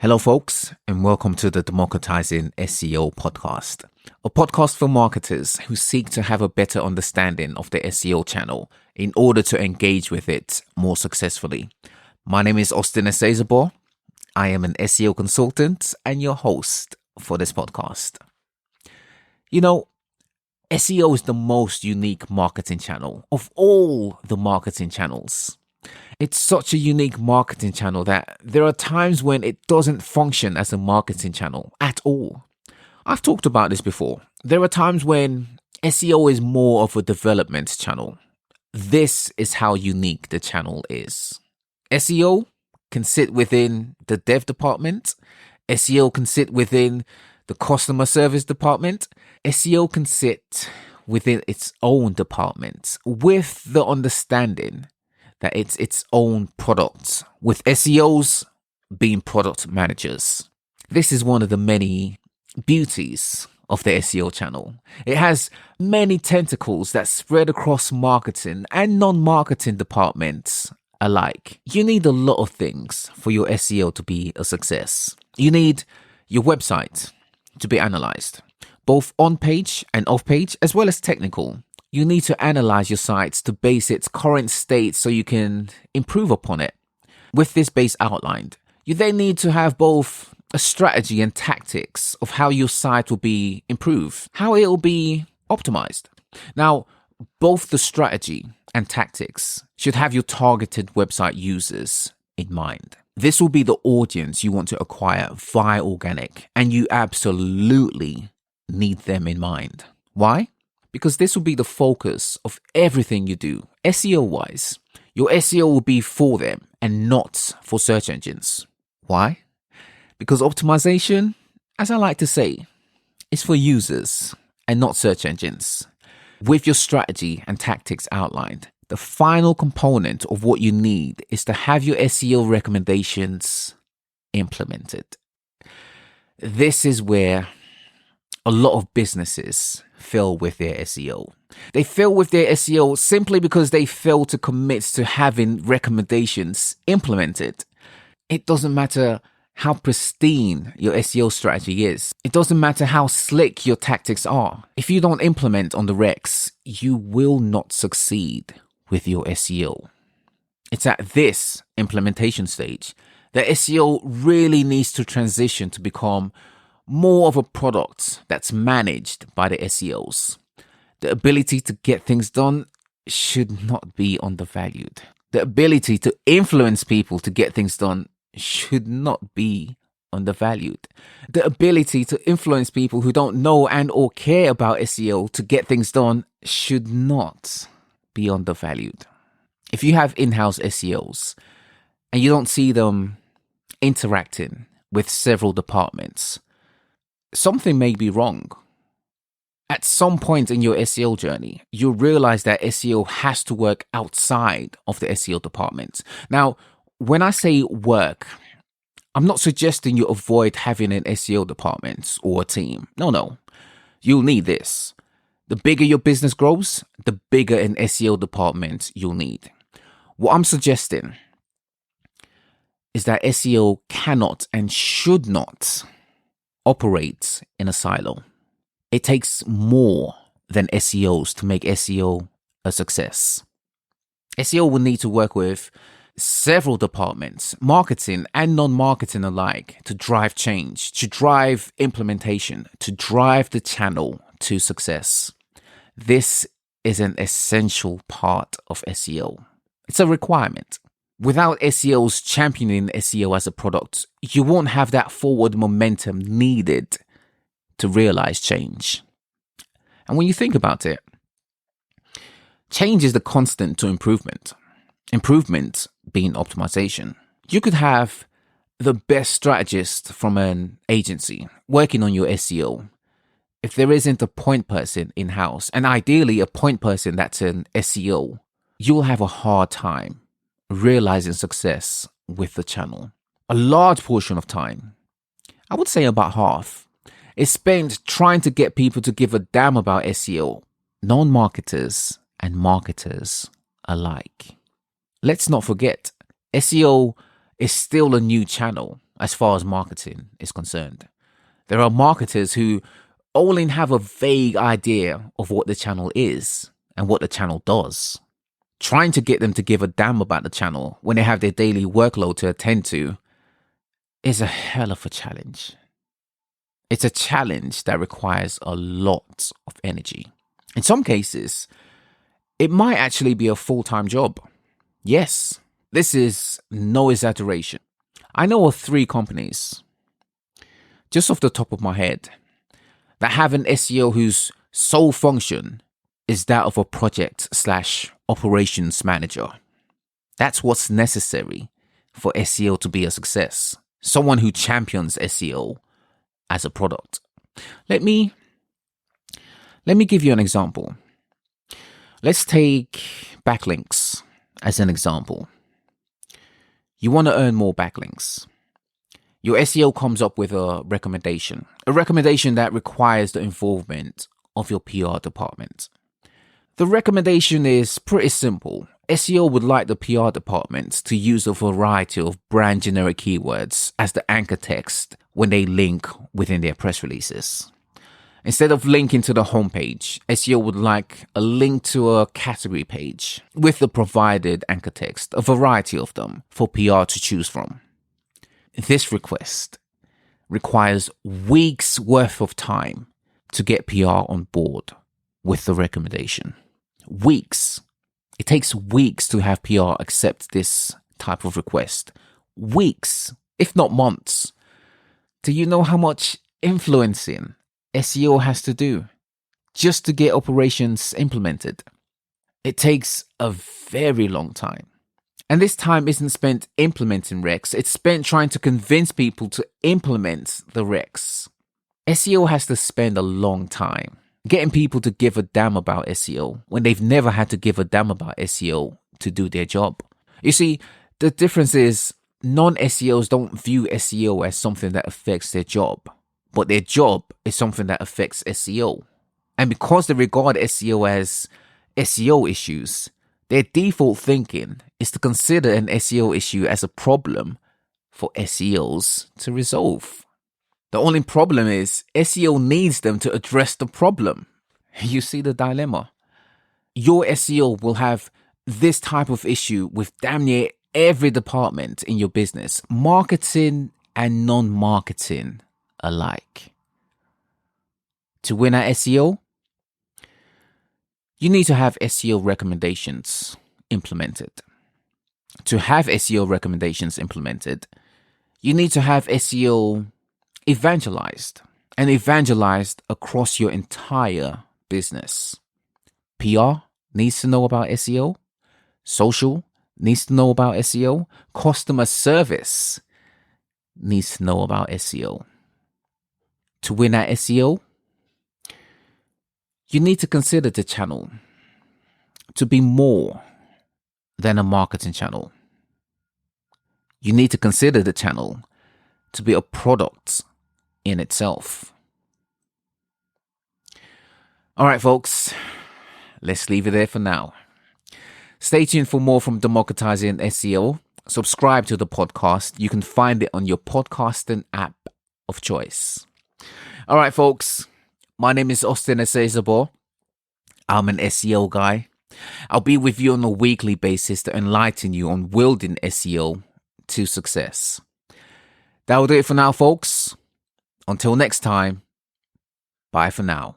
Hello, folks, and welcome to the Democratizing SEO podcast, a podcast for marketers who seek to have a better understanding of the SEO channel in order to engage with it more successfully. My name is Austine Esezobor. I am an SEO consultant and your host for this podcast. You know, SEO is the most unique marketing channel of all the marketing channels. It's such a unique marketing channel that there are times when it doesn't function as a marketing channel at all. I've talked about this before. There are times when SEO is more of a development channel. This is how unique the channel is. SEO can sit within the dev department. SEO can sit within the customer service department. SEO can sit within its own department with the understanding that it's its own product, with SEOs being product managers. This is one of the many beauties of the SEO channel. It has many tentacles that spread across marketing and non-marketing departments alike. You need a lot of things for your SEO to be a success. You need your website to be analyzed, both on-page and off-page, as well as technical. You need to analyze your site to base its current state so you can improve upon it. With this base outlined, you then need to have both a strategy and tactics of how your site will be improved, how it will be optimized. Now, both the strategy and tactics should have your targeted website users in mind. This will be the audience you want to acquire via organic, and you absolutely need them in mind. Why? Because this will be the focus of everything you do, SEO-wise. Your SEO will be for them and not for search engines. Why? Because optimization, as I like to say, is for users and not search engines. With your strategy and tactics outlined, the final component of what you need is to have your SEO recommendations implemented. This is where a lot of businesses fail with their SEO. They fail with their SEO simply because they fail to commit to having recommendations implemented. It doesn't matter how pristine your SEO strategy is. It doesn't matter how slick your tactics are. If you don't implement on the recs, you will not succeed with your SEO. It's at this implementation stage that SEO really needs to transition to become more of a product that's managed by the SEOs. The ability to get things done should not be undervalued. The ability to influence people to get things done should not be undervalued. The ability to influence people who don't know and or care about SEO to get things done should not be undervalued. If you have in-house SEOs and you don't see them interacting with several departments, something may be wrong. At some point in your SEO journey, you'll realize that SEO has to work outside of the SEO department. Now, when I say work, I'm not suggesting you avoid having an SEO department or a team. No. You'll need this. The bigger your business grows, the bigger an SEO department you'll need. What I'm suggesting is that SEO cannot and should not operate in a silo. It takes more than SEOs to make SEO a success. SEO will need to work with several departments, marketing and non-marketing alike, to drive change, to drive implementation, to drive the channel to success. This is an essential part of SEO. It's a requirement. Without SEOs championing SEO as a product, you won't have that forward momentum needed to realize change. And when you think about it, change is the constant to improvement. Improvement being optimization. You could have the best strategist from an agency working on your SEO. If there isn't a point person in-house, and ideally a point person that's an SEO, you'll have a hard time realizing success with the channel. A large portion of time, I would say about half, is spent trying to get people to give a damn about SEO, non-marketers and marketers alike. Let's not forget, SEO is still a new channel. as far as marketing is concerned. There are marketers who only have a vague idea of what the channel is and what the channel does. Trying to get them to give a damn about the channel when they have their daily workload to attend to is a hell of a challenge. It's a challenge that requires a lot of energy. In some cases, it might actually be a full-time job. Yes, this is no exaggeration. I know of 3 companies, just off the top of my head, that have an SEO whose sole function is that of a project/operations manager. That's what's necessary for SEO to be a success. Someone who champions SEO as a product. Let me give you an example. Let's take backlinks as an example. You want to earn more backlinks. Your SEO comes up with a recommendation that requires the involvement of your PR department. The recommendation is pretty simple. SEO would like the PR department to use a variety of brand generic keywords as the anchor text when they link within their press releases. Instead of linking to the homepage, SEO would like a link to a category page with the provided anchor text, a variety of them, for PR to choose from. This request requires weeks worth of time to get PR on board with the recommendation. Weeks. It takes weeks to have PR accept this type of request. Weeks, if not months. Do you know how much influencing SEO has to do just to get operations implemented? It takes a very long time. And this time isn't spent implementing recs, it's spent trying to convince people to implement the recs. SEO has to spend a long time getting people to give a damn about SEO when they've never had to give a damn about SEO to do their job. You see, the difference is non-SEOs don't view SEO as something that affects their job, but their job is something that affects SEO. And because they regard SEO as SEO issues, their default thinking is to consider an SEO issue as a problem for SEOs to resolve. The only problem is SEO needs them to address the problem. You see the dilemma? Your SEO will have this type of issue with damn near every department in your business, marketing and non-marketing alike. To win at SEO, you need to have SEO recommendations implemented. To have SEO recommendations implemented, you need to have SEO evangelized across your entire business. PR needs to know about SEO. Social needs to know about SEO. Customer service needs to know about SEO. To win at SEO, you need to consider the channel to be more than a marketing channel. You need to consider the channel to be a product in itself. All right, folks, let's leave it there for now. Stay tuned for more from Democratizing SEO. Subscribe to the podcast. You can find it on your podcasting app of choice. All right, folks, my name is Austine Esezobor. I'm an SEO guy. I'll be with you on a weekly basis to enlighten you on wielding SEO to success. That'll do it for now, folks. Until next time, bye for now.